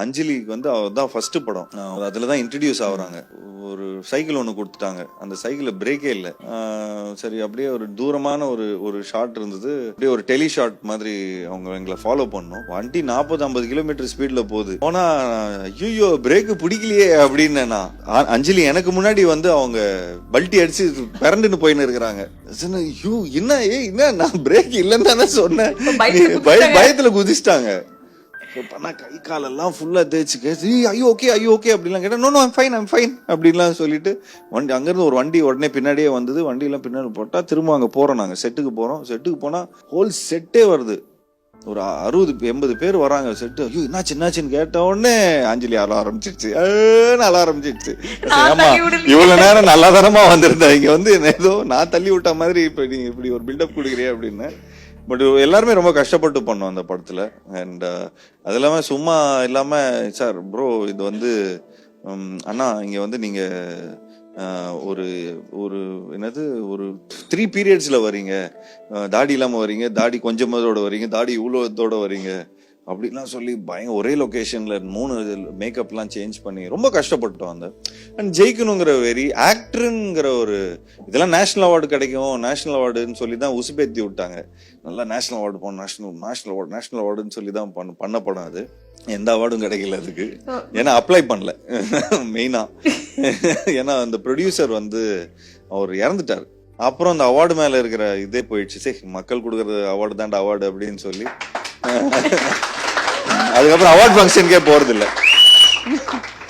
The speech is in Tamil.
அஞ்சலிக்கு வந்து அவதான் ஃபர்ஸ்ட் படம், அதுலதான் இன்ட்ரடியூஸ் ஆகுறாங்க. ஒரு சைக்கிள் ஒன்று கொடுத்துட்டாங்க, அந்த சைக்கிள் பிரேக்கே இல்லை. சரி அப்படியே ஒரு தூரமான ஒரு ஷாட் இருந்தது, அப்படியே ஒரு டெலி ஷாட் மாதிரி அவங்க எங்களை ஃபாலோ பண்ணோம். வண்டி 40-50 கிலோமீட்டர் ஸ்பீட்ல போகுது. போனா ஐயோ பிரேக் பிடிக்கலையே அப்படின்னு. அஞ்சலி எனக்கு முன்னாடி வந்து அவங்க பல்ட்டி அடிச்சு பிறண்டுன்னு போயின்னு இருக்கிறாங்க. என்ன நான் பிரேக் இல்லன்னு தானே சொன்னேன், பயத்துல குதிச்சிட்டாங்க. கை காலெல்லாம் ஃபுல்லா தேய்ச்சி ஐயோ ஓகே அப்படிலாம் கேட்டா நோ ஐம் ஃபைன் அப்படின்லாம் சொல்லிட்டு வண்டி அங்கிருந்து ஒரு வண்டி உடனே பின்னாடியே வந்தது. வண்டியெல்லாம் பின்னாடி போட்டா திரும்ப அங்க போறோம், நாங்க செட்டுக்கு போறோம். செட்டுக்கு போனா ஹோல் செட்டே வருது, ஒரு 60-80 பேர் வராங்க செட்டு. ஐயோ என்னாச்சுன்னு கேட்ட உடனே அஞ்சலி அழ ஆரம்பிச்சிருச்சு. ஆமா இவ்வளவு நேரம் நல்லா தானமா வந்திருந்தா, இங்க வந்து ஏதோ நான் தள்ளி விட்ட மாதிரி இப்ப நீங்க இப்படி ஒரு பில்டப் கொடுக்குறிய அப்படின்னு. பட் எல்லாருமே ரொம்ப கஷ்டப்பட்டு பண்ணோம் அந்த படத்துல. அண்ட் அது இல்லாம சும்மா இல்லாம சார் ப்ரோ இது வந்து அண்ணா இங்க வந்து நீங்க ஒரு ஒரு என்னது ஒரு 3 பீரியட்ஸ்ல வரீங்க, தாடி இல்லாம வரீங்க, தாடி கொஞ்சமோட வரீங்க, தாடி இவ்வளோதோட வரீங்க அப்படின்லாம் சொல்லி ஒரே லொகேஷன்ல 3 மேக்கப்லாம் சேஞ்ச் பண்ணி ரொம்ப கஷ்டப்பட்டோம். அந்த அண்ட் ஜெயிக்கணுங்கிற வெறி, ஆக்டருங்கிற ஒரு இதெல்லாம் நேஷனல் அவார்டு கிடைக்கும், நேஷனல் அவார்டுன்னு சொல்லி தான் உசுப்பேத்தி விட்டாங்க. நல்லா நேஷனல் அவார்டு போகணும், நேஷனல் அவார்டுன்னு சொல்லி தான் பண்ண படம். அது எந்த அவார்டும் கிடைக்கல அதுக்கு, ஏன்னா அப்ளை பண்ணல மெயினா. ஏன்னா அந்த ப்ரொடியூசர் வந்து அவர் இறந்துட்டார். அப்புறம் அந்த அவார்டு மேல இருக்கிற இதே போயிடுச்சு, சரி மக்கள் கொடுக்கறது அவார்டு தான்டா அவார்டு அப்படின்னு சொல்லி அதுக்கப்புறம் அவார்ட் ஃபங்க்ஷனுக்கே போறது இல்லை.